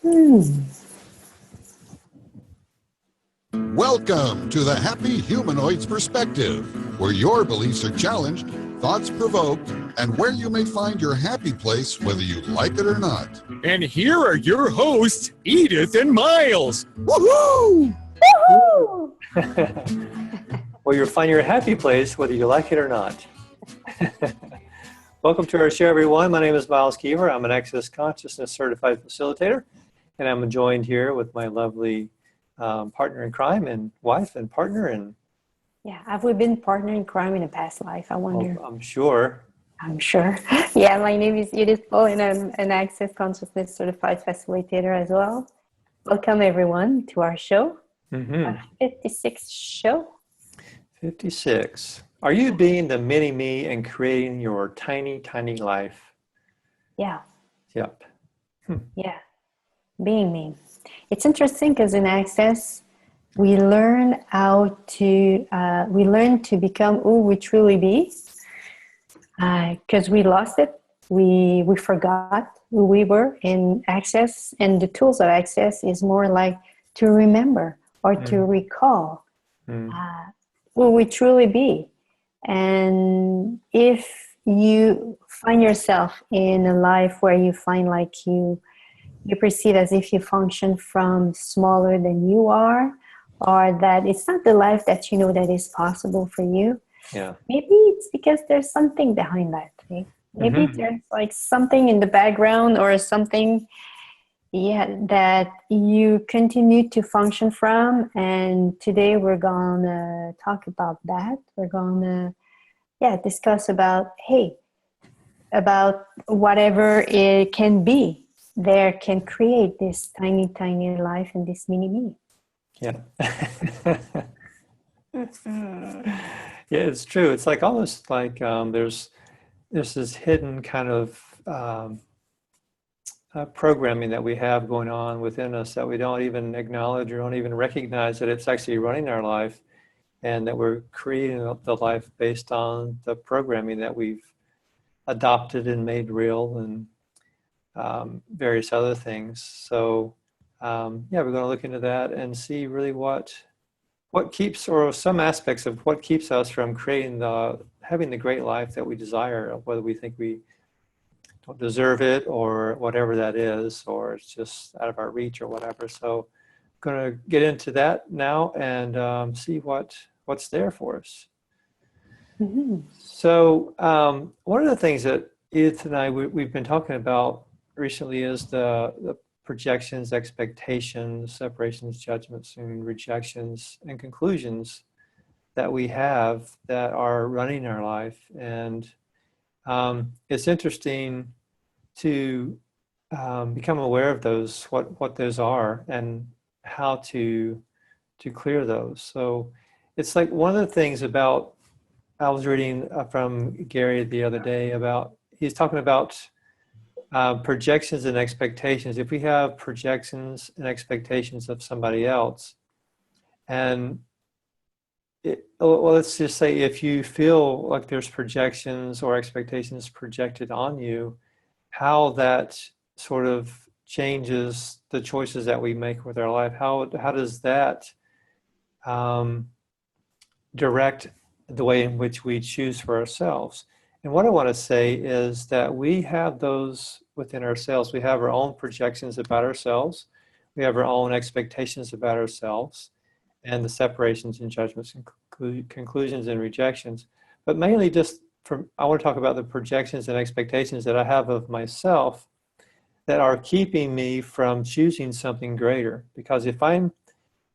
Welcome to the Happy Humanoid's Perspective, where your beliefs are challenged, thoughts provoked, and where you may find your happy place whether you like it or not. And here are your hosts, Edith and Miles. Woohoo! Woohoo! Well, you'll find your happy place whether you like it or not. Welcome to our show, everyone. My name is Miles Keever. I'm an Access Consciousness Certified Facilitator, and I'm joined here with my lovely partner in crime and wife and partner. And yeah, have we been partner in crime in a past life? I wonder. I'm sure. Yeah, my name is Edith Paul, and I'm an Access Consciousness Certified Facilitator as well. Welcome, everyone, to our show, our 56th show. 56. Are you being the mini me and creating your tiny, tiny life? Yeah. Yep. Yeah, being me. It's interesting because in Access, we learn to become who we truly be. Because we lost it, we forgot who we were in Access, and the tools of Access is more like to remember or to recall who we truly be. And if you find yourself in a life where you find like you perceive as if you function from smaller than you are, or that it's not the life that you know that is possible for you, maybe it's because there's something behind that. Right? Maybe there's like something in the background or something that you continue to function from. And today we're gonna talk about that. We're gonna discuss about whatever it can be there can create this tiny, tiny life and this mini me. Yeah. Yeah, it's true. It's like almost like there's this hidden kind of programming that we have going on within us that we don't even acknowledge or don't even recognize that it's actually running our life, and that we're creating the life based on the programming that we've adopted and made real, and various other things. So we're going to look into that and see really what keeps, or some aspects of what keeps us from creating having the great life that we desire, whether we think we don't deserve it or whatever that is, or it's just out of our reach or whatever. So I'm going to get into that now and see what's there for us. So one of the things that Edith and I, we've been talking about recently is the projections, expectations, separations, judgments, and rejections and conclusions that we have that are running our life. And it's interesting to become aware of those, what those are, and how to clear those. So it's like one of the things about, I was reading from Gary the other day about, he's talking about projections and expectations. If we have projections and expectations of somebody else, and let's just say if you feel like there's projections or expectations projected on you, how that sort of changes the choices that we make with our life. How does that direct the way in which we choose for ourselves? And what I want to say is that we have those within ourselves. We have our own projections about ourselves. We have our own expectations about ourselves, and the separations and judgments and conclusions and rejections. But mainly I want to talk about the projections and expectations that I have of myself that are keeping me from choosing something greater. Because if I'm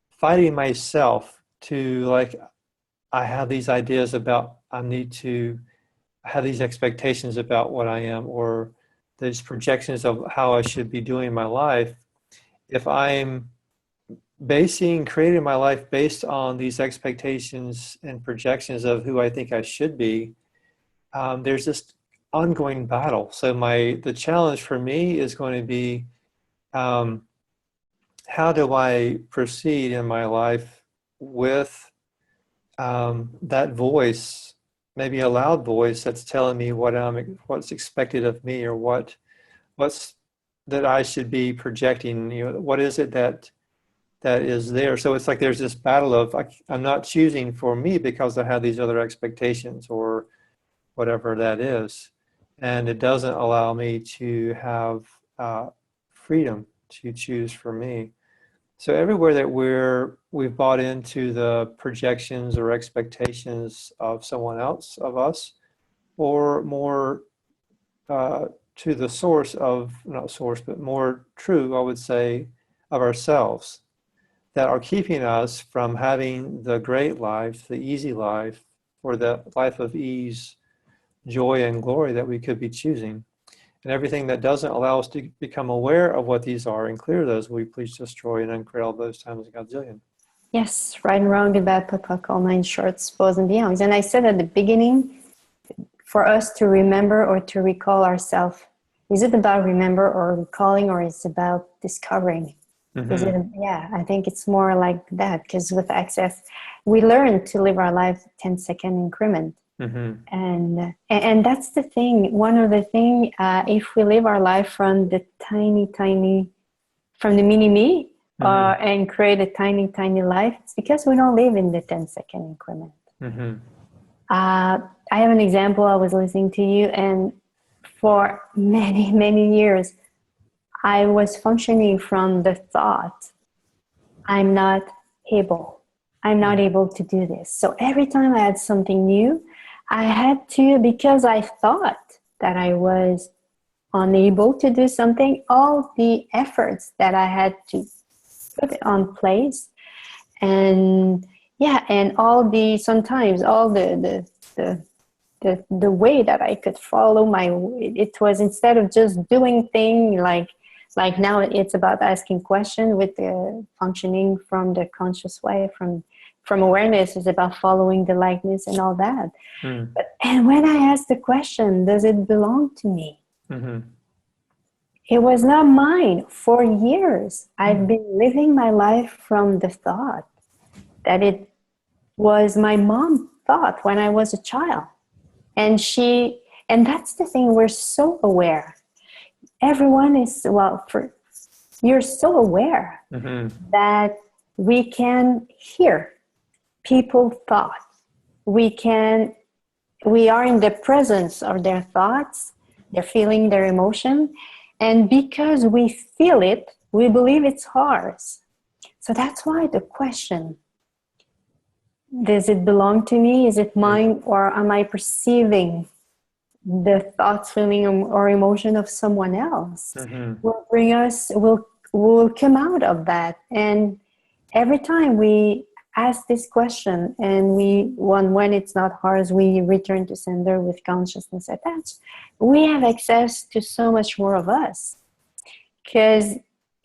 fighting myself to, like, I have these ideas about I need to have these expectations about what I am, or these projections of how I should be doing my life, if I'm creating my life based on these expectations and projections of who I think I should be, there's this ongoing battle. So the challenge for me is going to be, how do I proceed in my life with that voice, maybe a loud voice that's telling me what's expected of me, or what's that I should be projecting? You know, what is it that is there? So it's like there's this battle of I'm not choosing for me because I have these other expectations or whatever that is, and it doesn't allow me to have freedom to choose for me. So everywhere that we've bought into the projections or expectations of someone else, of us, or more to the source of, not source, but more true, I would say, of ourselves, that are keeping us from having the great life, the easy life, or the life of ease, joy, and glory that we could be choosing. And everything that doesn't allow us to become aware of what these are and clear those, will you please destroy and uncreate all those times a godzillion. Yes, right and wrong, good, bad, POD, all nine shorts, bows and beyonds. And I said at the beginning, for us to remember or to recall ourselves, is it about remember or recalling, or is it about discovering? Mm-hmm. Is it? Yeah, I think it's more like that, because with access, we learn to live our life 10-second increment. Mm-hmm. And that's the thing. One of the thing, if we live our life from the tiny, from the mini me, Mm-hmm. and create a tiny life, it's because we don't live in the 10-second increment. Mm-hmm. I have an example. I was listening to you, and for many years, I was functioning from the thought, I'm not able to do this. So every time I had something new, I had to, because I thought that I was unable to do something, all the efforts that I had to put on place, and and sometimes all the way that I could follow it was, instead of just doing things like now, it's about asking questions with the functioning from the conscious way, from awareness, is about following the likeness and all that. Mm. And when I asked the question, does it belong to me? Mm-hmm. It was not mine. For years, I've been living my life from the thought that it was my mom thought when I was a child. And that's the thing, we're so aware. Everyone is, you're so aware Mm-hmm. that we can hear people's thoughts. We are in the presence of their thoughts, their feeling, their emotion. And because we feel it, we believe it's ours. So that's why the question, does it belong to me? Is it mine? Or am I perceiving the thoughts, feeling, or emotion of someone else? Mm-hmm. Will come out of that. And every time we ask this question, and when it's not ours, we return to sender with consciousness attached, we have access to so much more of us. Because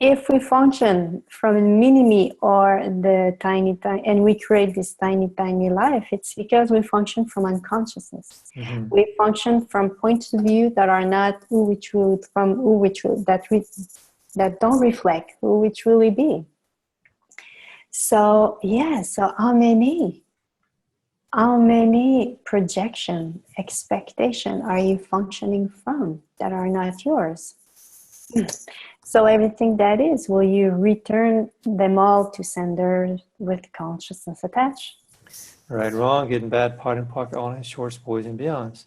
if we function from mini-me or the tiny, and we create this tiny life, it's because we function from unconsciousness. Mm-hmm. We function from points of view that are not who we truly, that don't reflect who we truly be. So so how many projection, expectation are you functioning from that are not yours? So everything that is, will you return them all to sender with consciousness attached? Right, wrong, good and bad, pot and pocket, all nine shorts, boys and beyonds.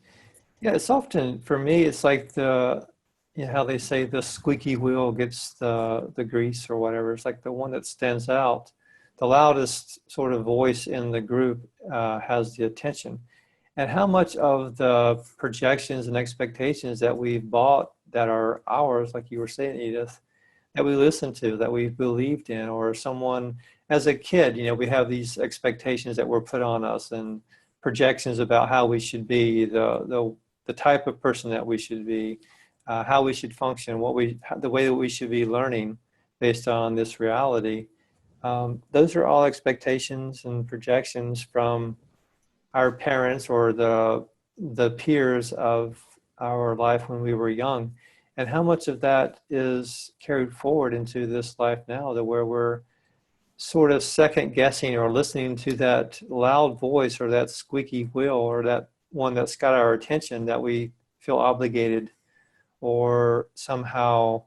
Yeah, it's often, for me, it's like how they say the squeaky wheel gets the grease or whatever. It's like the one that stands out. The loudest sort of voice in the group has the attention. And how much of the projections and expectations that we've bought that are ours, like you were saying, Edith, that we listen to, that we've believed in, or someone, as a kid, we have these expectations that were put on us and projections about how we should be, the type of person that we should be, how we should function, the way that we should be learning based on this reality. Those are all expectations and projections from our parents or the peers of our life when we were young, and how much of that is carried forward into this life now, that where we're sort of second guessing or listening to that loud voice or that squeaky wheel or that one that's got our attention, that we feel obligated or somehow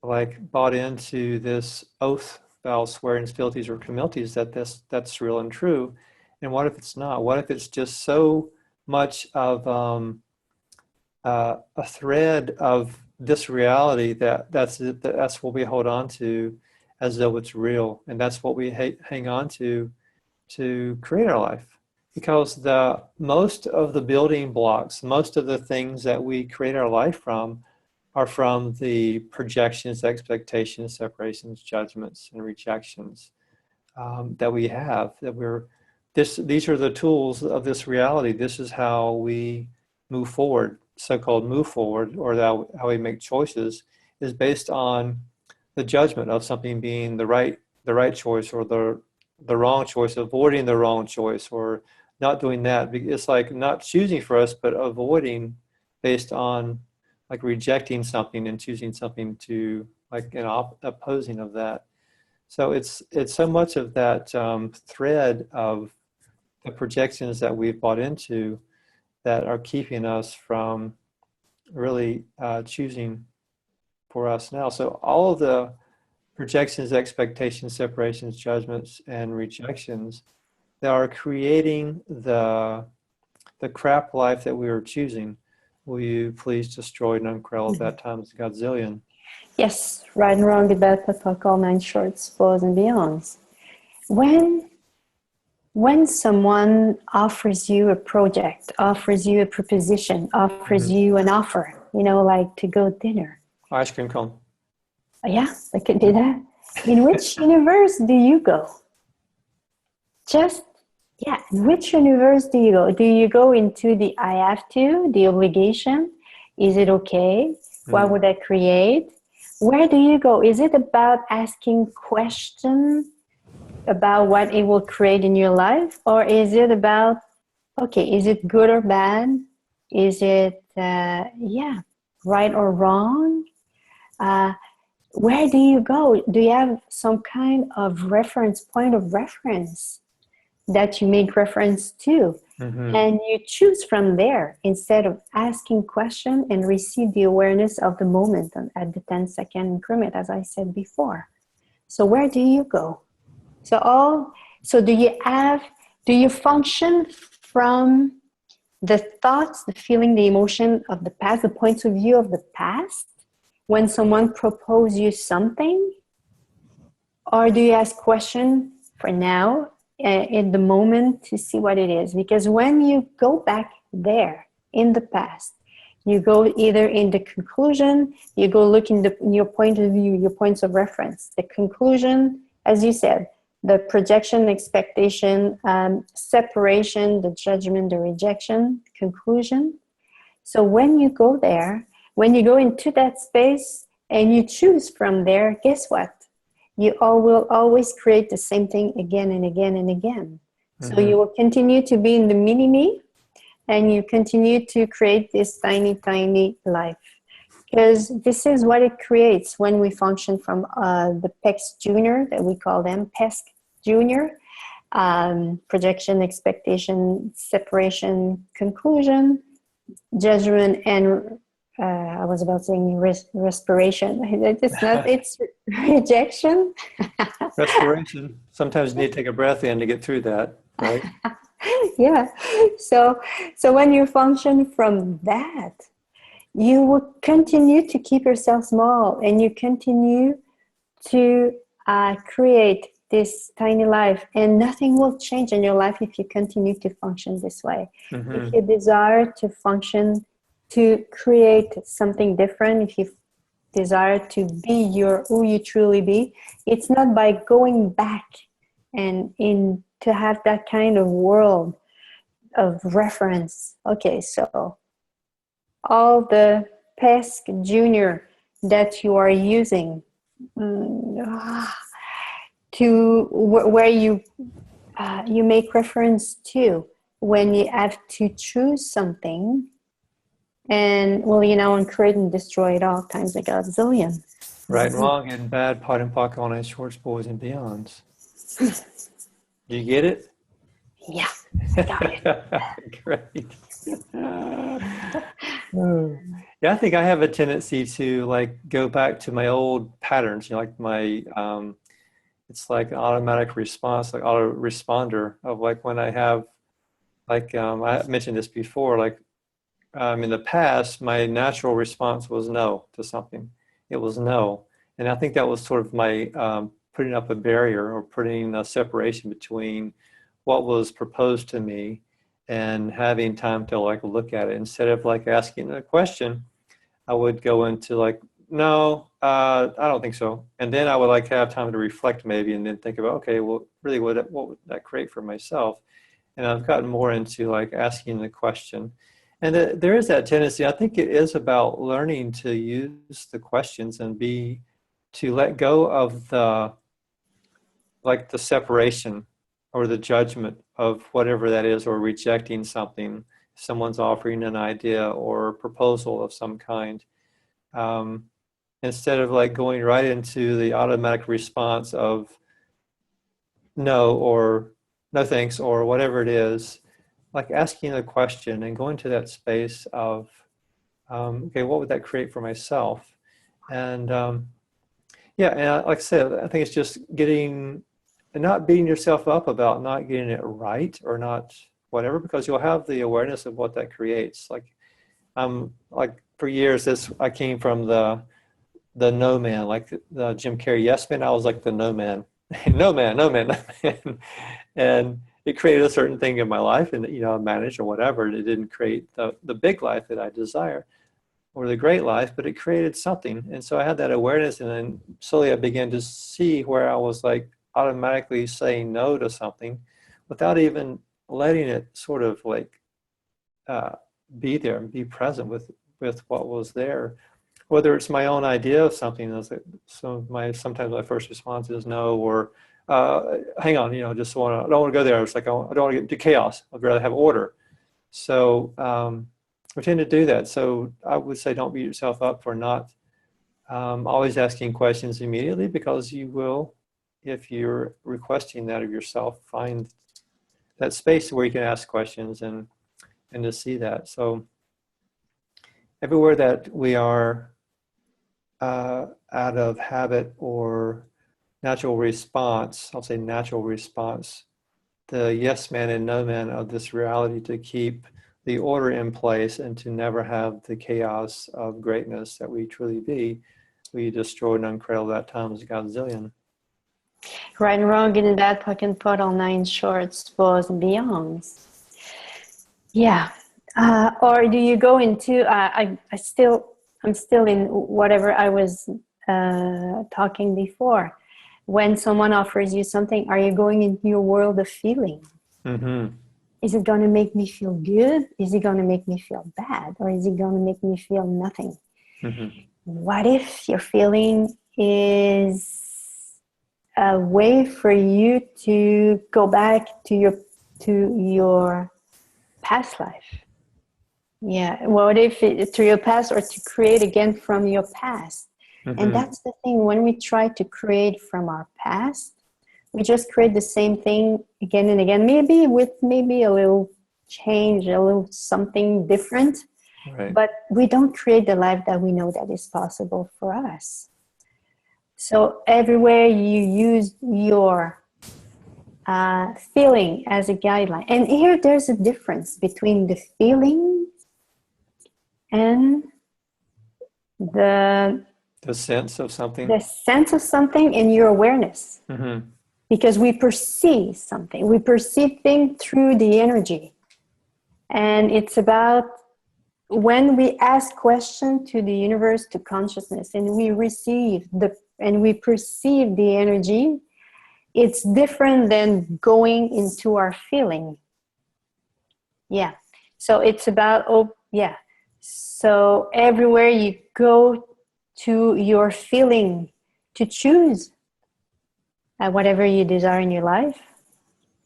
like bought into this oath vow swearing fealties or communities that that's real and true. And what if it's not? What if it's just so much of a thread of this reality that's what we hold on to as though it's real, and that's what we hang on to create our life. Because the most of the building blocks, most of the things that we create our life from are from the projections, expectations, separations, judgments, and rejections that we have. These are the tools of this reality. This is how we move forward. So-called move forward, or how we make choices, is based on the judgment of something being the right choice, or the wrong choice, avoiding the wrong choice, or not doing that. It's like not choosing for us, but avoiding based on like rejecting something and choosing something to like opposing of that. So it's so much of that thread of the projections that we've bought into that are keeping us from really choosing for us now. So all of the projections, expectations, separations, judgments, and rejections that are creating the crap life that we are choosing. Will you please destroy and uncurl that times Godzillion? Yes, right and wrong, good, bad, talk, all nine shorts, flows, and beyonds. When someone offers you a project, offers you a proposition, offers you an offer, like to go dinner. Ice cream cone. Yeah, I could do that. In which universe do you go? In which universe do you go? Do you go into the I have to, the obligation? Is it okay? What would I create? Where do you go? Is it about asking questions about what it will create in your life? Or is it about, okay, is it good or bad? Is it, right or wrong? Where do you go? Do you have some kind of point of reference that you make reference to? And you choose from there instead of asking questions and receive the awareness of the moment at the 10-second increment, as I said before. So where do you go? So do you function from the thoughts, the feeling, the emotion of the past, the points of view of the past when someone proposes you something? Or do you ask questions for now, in the moment, to see what it is? Because when you go back there in the past, you go either in the conclusion, you go look in your point of view, your points of reference. The conclusion, as you said, the projection, expectation, separation, the judgment, the rejection, conclusion. So when you go there, when you go into that space and you choose from there, guess what? You will always create the same thing again and again and again. So you will continue to be in the mini-me, and you continue to create this tiny, tiny life. Because this is what it creates when we function from the PEX Junior, that we call them PESC Junior. Projection, expectation, separation, conclusion, judgment, and I was about saying respiration. It's not, it's rejection. Respiration. Sometimes you need to take a breath in to get through that, right? Yeah. So when you function from that, you will continue to keep yourself small, and you continue to create this tiny life, and nothing will change in your life if you continue to function this way. If you desire to function, to create something different, if you desire to be who you truly be, it's not by going back and to have that kind of world of reference. Okay, so all the PESC Junior that you are using to where you make reference to when you have to choose something, and and create and destroy it all times like a zillion. Right and wrong, good and bad, pot and pocket, all night shorts, boys and beyonds. Do you get it? Yeah, got it. Great. Yeah, I think I have a tendency to like go back to my old patterns, like my it's like an automatic response, like auto responder of like when I have like I mentioned this before, like in the past, my natural response was no to something. It was no. And I think that was sort of my putting up a barrier or putting a separation between what was proposed to me and having time to like look at it. Instead of like asking a question, I would go into like, no, I don't think so. And then I would like have time to reflect maybe and then think about, okay, well, really what would that create for myself? And I've gotten more into like asking the question. And there is that tendency. I think it is about learning to use the questions and to let go of the like the separation or the judgment of whatever that is, or rejecting something. Someone's offering an idea or proposal of some kind. Instead of like going right into the automatic response of no or no thanks or whatever it is, like asking a question and going to that space of, okay, what would that create for myself? And yeah, and like I said, I think it's just getting, and not beating yourself up about not getting it right or not whatever, because you'll have the awareness of what that creates. Like for years, I came from the no man, like the Jim Carrey yes man. I was like the no man, no man, no man, no man, and it created a certain thing in my life, and I managed or whatever. It didn't create the big life that I desire or the great life, but it created something. And so I had that awareness, and then slowly I began to see where I was like automatically saying no to something without even letting it sort of like be there and be present with what was there. Whether it's my own idea of something, sometimes my first response is no, or hang on, I don't want to go there. It's like I don't want to get into chaos. I'd rather have order. So we tend to do that. So I would say don't beat yourself up for not always asking questions immediately, because you will, if you're requesting that of yourself, find that space where you can ask questions and to see that. So everywhere that we are out of habit or natural response, I'll say natural response, the yes man and no man of this reality, to keep the order in place and to never have the chaos of greatness that we truly be, we destroy and uncradle that times a godzillion. Right and wrong in that fucking pot all nine shorts was beyonds. Yeah. Or do you go into, I'm still in whatever I was talking before. When someone offers you something, are you going into your world of feeling? Mm-hmm. Is it going to make me feel good? Is it going to make me feel bad? Or is it going to make me feel nothing? Mm-hmm. What if your feeling is a way for you to go back to your past life? Yeah. What if to your past, or to create again from your past? Mm-hmm. And that's the thing. When we try to create from our past, we just create the same thing again and again, maybe with maybe a little change, a little something different. Right. But we don't create the life that we know that is possible for us. So everywhere you use your feeling as a guideline. And here there's a difference between the feeling and the sense of something. The sense of something and your awareness. Mm-hmm. Because we perceive something. We perceive things through the energy. And it's about when we ask questions to the universe, to consciousness, and we we perceive the energy, it's different than going into our feeling. Yeah. So it's about, So everywhere you go to your feeling, to choose whatever you desire in your life,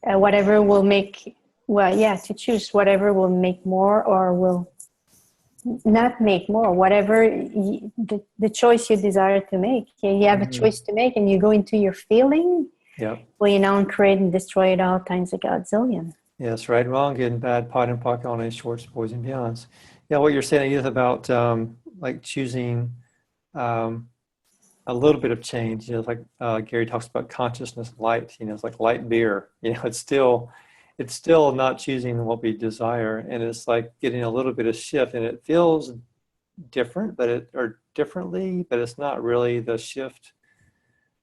whatever will make, to choose whatever will make more or will not make more, whatever the choice you desire to make. You have a choice to make, and you go into your feeling. Yeah. Well, and create and destroy it all times a godzillion. Yes, right, wrong, good and bad, pot and pocket, all names, shorts, boys and beyonds. Yeah, what you're saying is about like choosing um, a little bit of change. Like Gary talks about consciousness light. It's like light beer. It's still not choosing what we desire, and it's like getting a little bit of shift, and it feels different, or differently, but it's not really the shift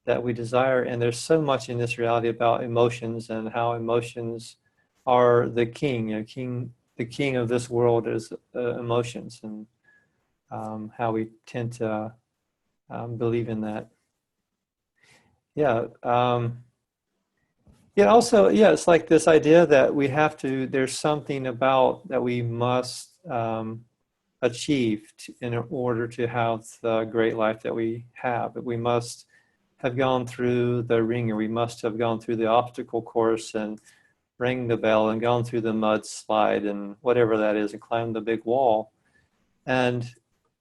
that we desire. And there's so much in this reality about emotions and how emotions are the king. The king of this world is emotions, and how we tend to believe in that. Yeah. Also, it's like this idea that there's something about that we must achieve in order to have the great life that we have. We must have gone through the ringer. We must have gone through the obstacle course and rang the bell and gone through the mud slide and whatever that is and climbed the big wall. And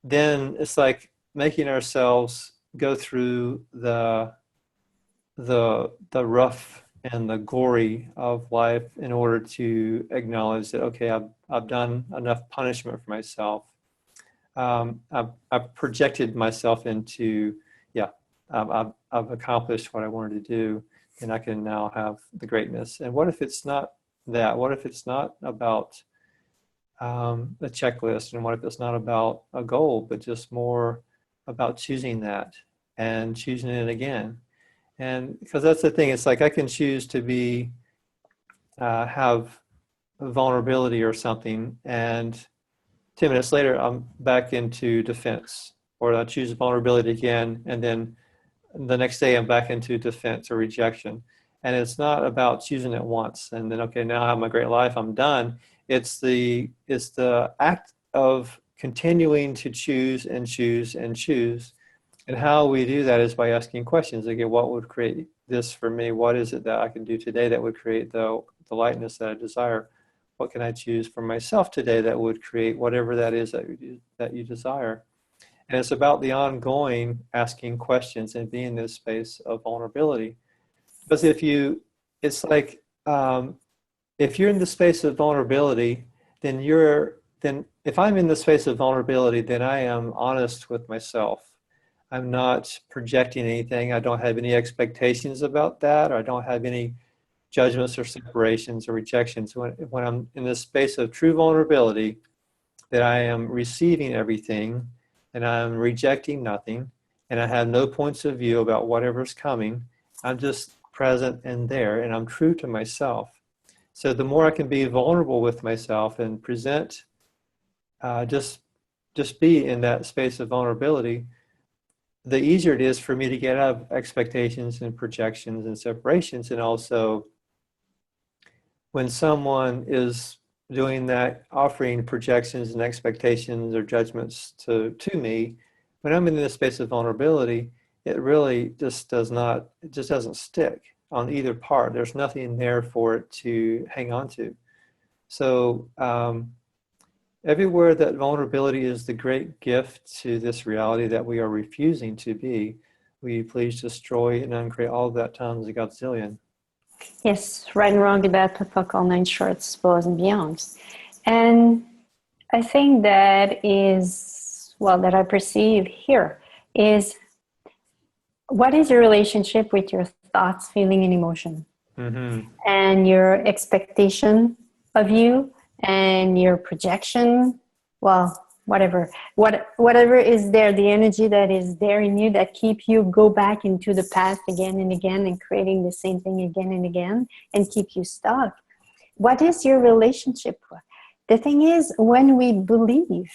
then it's like making ourselves go through the rough and the gory of life in order to acknowledge that, okay, I've done enough punishment for myself. I've projected myself into, I've accomplished what I wanted to do, and I can now have the greatness. And what if it's not that? What if it's not about a checklist? And what if it's not about a goal, but just more about choosing that and choosing it again? And because that's the thing, it's like I can choose to be, have vulnerability or something, and 10 minutes later, I'm back into defense, or I choose vulnerability again, and then the next day I'm back into defense or rejection. And it's not about choosing it once and then, okay, now I have my great life, I'm done. It's the act of continuing to choose and choose and choose. And how we do that is by asking questions. Again, what would create this for me? What is it that I can do today that would create the lightness that I desire? What can I choose for myself today that would create whatever that is that you desire? And it's about the ongoing asking questions and being in this space of vulnerability. Because it's like, if you're in the space of vulnerability, then if I'm in the space of vulnerability, then I am honest with myself. I'm not projecting anything. I don't have any expectations about that, or I don't have any judgments or separations or rejections. When I'm in this space of true vulnerability, that I am receiving everything and I'm rejecting nothing, and I have no points of view about whatever's coming. I'm just present and there, and I'm true to myself. So the more I can be vulnerable with myself and present, just be in that space of vulnerability, the easier it is for me to get out of expectations and projections and separations. And also, when someone is doing that, offering projections and expectations or judgments to me, when I'm in this space of vulnerability, it really just doesn't stick on either part. There's nothing there for it to hang on to. So everywhere that vulnerability is the great gift to this reality that we are refusing to be, will you please destroy and uncreate all of that times a godzillion? Yes, right and wrong, about to fuck all nine shorts, boys and beyonds. And I think that is, that I perceive here is, what is your relationship with your thoughts, feeling, and emotion? Mm-hmm. And your expectation of you and your projection, whatever is there, the energy that is there in you that keep you go back into the past again and again and creating the same thing again and again and keep you stuck. What is your relationship? The thing is, when we believe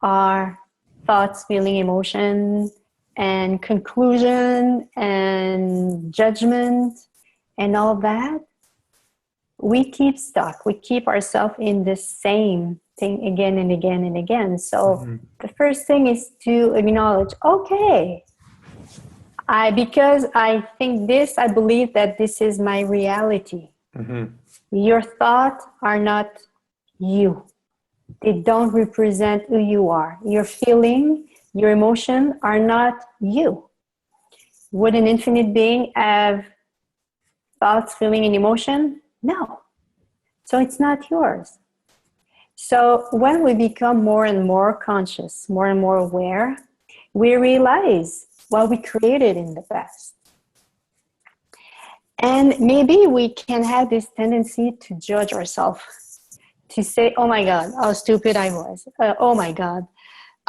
our thoughts, feeling, emotion, and conclusion and judgment and all that, we keep stuck. We keep ourselves in the same thing again and again and again. So the first thing is to acknowledge, okay, because I think this, I believe that this is my reality. Mm-hmm. Your thoughts are not you. They don't represent who you are. Your feeling, your emotion are not you. Would an infinite being have thoughts, feeling, and emotion? No. So it's not yours. So when we become more and more conscious, more and more aware, we realize what we created in the past. And maybe we can have this tendency to judge ourselves, to say, oh my God, how stupid I was. Oh my God,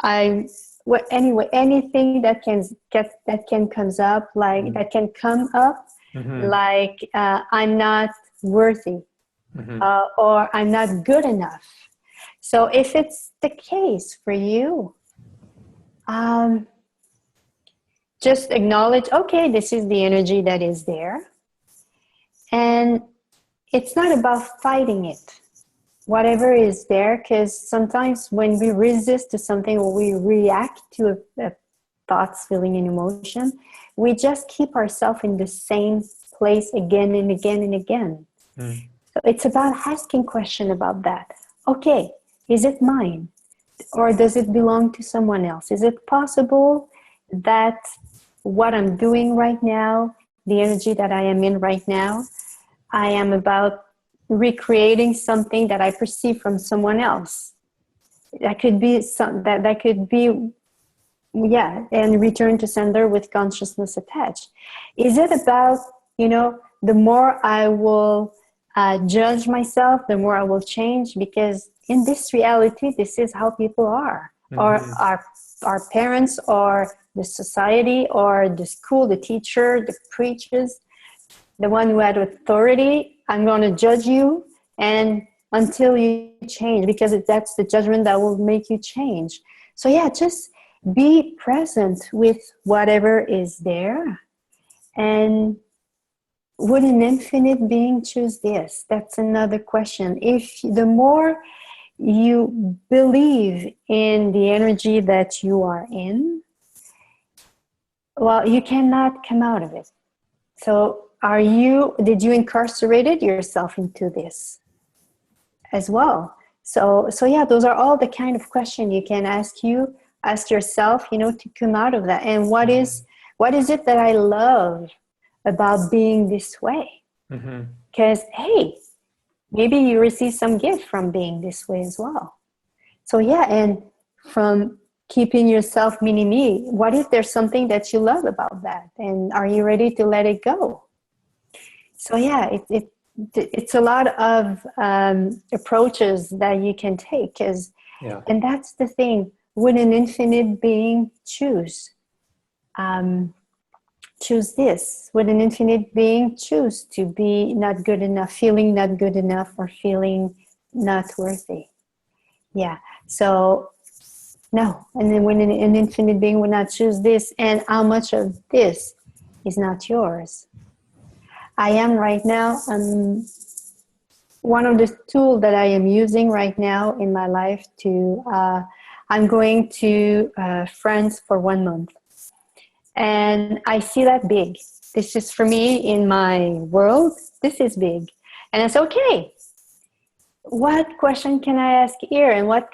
anyway, anything that can comes up, like that can come up, like I'm not worthy, or I'm not good enough. So if it's the case for you, just acknowledge, okay, this is the energy that is there. And it's not about fighting it, whatever is there, because sometimes when we resist to something or we react to a thoughts, feeling, and emotion, we just keep ourselves in the same place again and again and again. So it's about asking questions about that. Okay, is it mine? Or does it belong to someone else? Is it possible that what I'm doing right now, the energy that I am in right now, I am about recreating something that I perceive from someone else? That could be that could be, yeah, and return to sender with consciousness attached. Is it about, the more I will judge myself, the more I will change? Because in this reality, this is how people are. Or our parents, or the society, or the school, the teacher, the preachers, the one who had authority. I'm going to judge you, and until you change, because that's the judgment that will make you change. So yeah, just be present with whatever is there. And would an infinite being choose this? That's another question. If the more you believe in the energy that you are in, well, you cannot come out of it. So did you incarcerated yourself into this as well? So yeah, those are all the kind of questions you can ask yourself, to come out of that. And what is it that I love about being this way? Because, hey, maybe you receive some gift from being this way as well. So yeah, and from keeping yourself mini-me, what if there's something that you love about that? And are you ready to let it go? So yeah, it's a lot of approaches that you can take. And that's the thing. Would an infinite being choose this? Would an infinite being choose to be not good enough, feeling not good enough, or feeling not worthy? Yeah. So no. And then when an infinite being would not choose this, and how much of this is not yours? I am right now, one of the tools that I am using right now in my life I'm going to France for 1 month. And I see that big. This is, for me, in my world, this is big. And it's okay. What question can I ask here? And what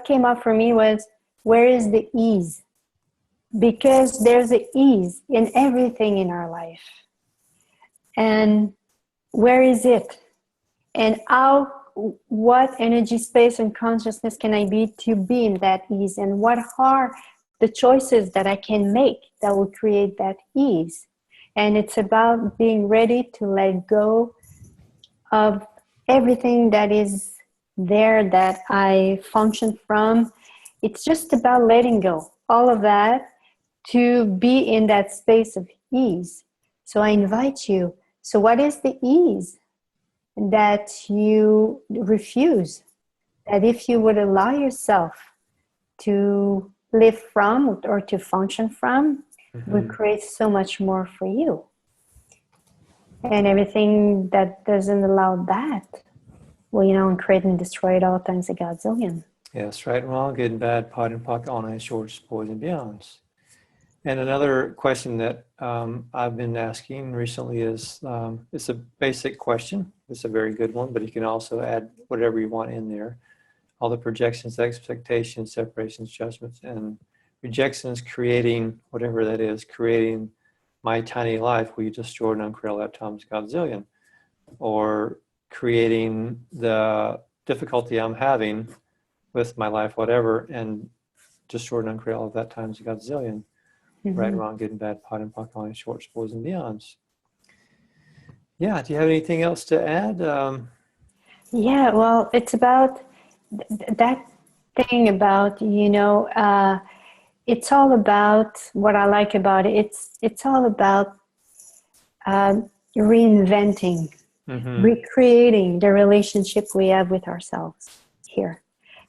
came up for me was, where is the ease? Because there's the ease in everything in our life. And where is it? And what energy, space, and consciousness can I be to be in that ease? And what are the choices that I can make that will create that ease? And it's about being ready to let go of everything that is there that I function from. It's just about letting go, all of that, to be in that space of ease. So I invite you. So what is the ease that you refuse? That if you would allow yourself to live from or to function from, will create so much more for you. And everything that doesn't allow that will, create and destroy at all times a godzillion. Yes, right and wrong, good and bad, pot and pocket, all nice, shorts, boys and beyonds. And another question that I've been asking recently is, it's a basic question. It's a very good one, but you can also add whatever you want in there. All the projections, expectations, separations, judgments, and rejections, creating whatever that is, creating my tiny life, will you destroy and uncreate that times Godzillion? Or creating the difficulty I'm having with my life, whatever, and destroy and uncreate all of that times a godzillion. Right, wrong, good and bad, pot and pock, calling, shorts, boys, and beyonds. Yeah, do you have anything else to add? Yeah, well, it's about that thing about, it's all about what I like about it. It's all about reinventing, recreating the relationship we have with ourselves here.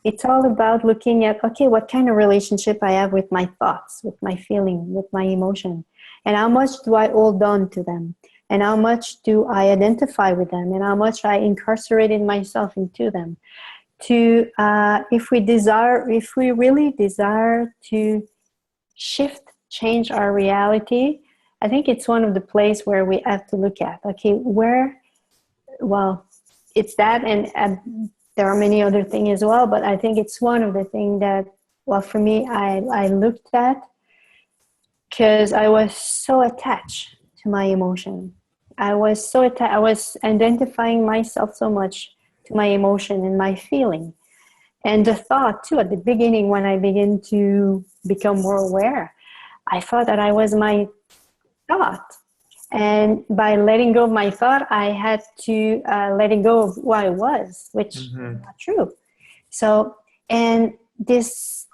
It's all about looking at, okay, what kind of relationship I have with my thoughts, with my feeling, with my emotion, and how much do I hold on to them, and how much do I identify with them, and how much I incarcerated myself into them. To if we really desire to change our reality, I think it's one of the places where we have to look at, okay, well, it's that, and there are many other things as well, but I think it's one of the things that, well, for me, I looked at, because I was so attached to my emotion. I was so attached. I was identifying myself so much to my emotion and my feeling. And the thought, too, at the beginning, when I began to become more aware, I thought that I was my thought. And by letting go of my thought, I had to letting go of who I was, which is not true. So, and this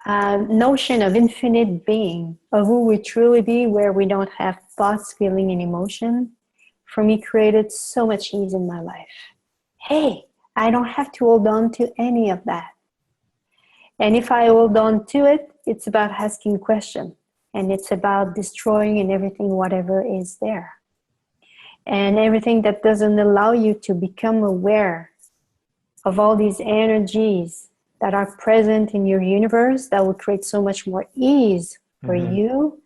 notion of infinite being, of who we truly be, where we don't have thoughts, feeling, and emotion, for me created so much ease in my life. Hey, I don't have to hold on to any of that. And if I hold on to it, it's about asking questions. And it's about destroying and everything, whatever is there. And everything that doesn't allow you to become aware of all these energies that are present in your universe, that will create so much more ease for you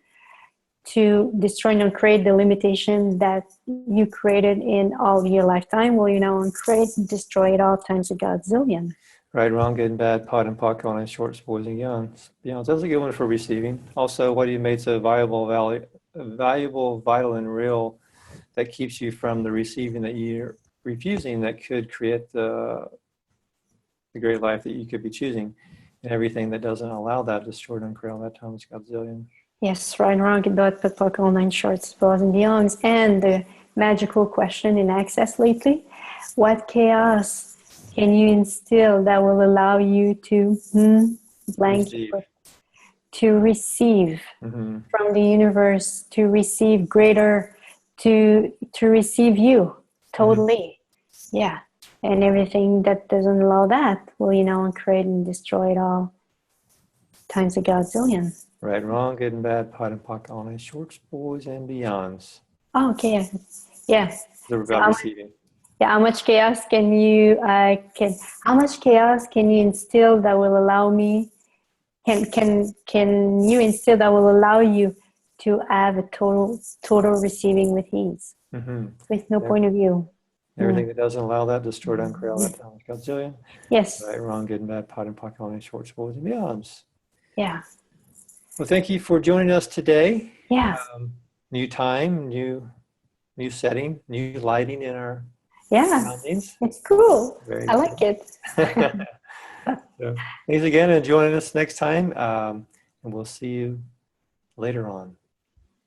to destroy and create the limitation that you created in all your lifetime. Well, create, destroy it all times a godzillion. Right, wrong, good and bad, pot and pock, calling, shorts, boys, and beyonds. That's a good one for receiving. Also, what do you make so valuable, vital, and real that keeps you from the receiving that you're refusing, that could create the great life that you could be choosing, and everything that doesn't allow that, destroy and uncreate all that times a godzillion. Yes, right, wrong, good, bad, pot, pock, all nine shorts, boys, and beyonds. And the magical question in Access lately, what chaos can you instill that will allow you to receive from the universe, to receive greater, to receive you totally? Yeah. And everything that doesn't allow that will, create and destroy it all times a godzillion. Right, wrong, good and bad, pot and pock, all nine shorts, boys, and beyonds. Oh, okay. Yeah. They're about receiving. Yeah, how much chaos can you instill that will allow me? Can you instill that will allow you to have a total receiving with ease, with no point of view? Everything that doesn't allow that, destroy, uncreate all that times godzillion. Yes. Right, wrong, good and bad, pot and pock, all nine shorts, boys, and beyonds. Yeah. Well, thank you for joining us today. Yeah. New time, new setting, new lighting in our surroundings. It's cool. Very I like it. So, thanks again and joining us next time. And we'll see you later on.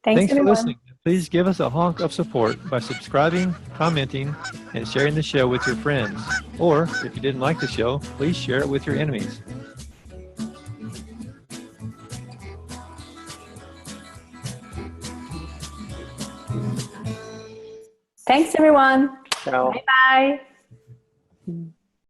Thanks for listening. Please give us a honk of support by subscribing, commenting, and sharing the show with your friends. Or, if you didn't like the show, please share it with your enemies. Thanks, everyone. Ciao. Bye-bye.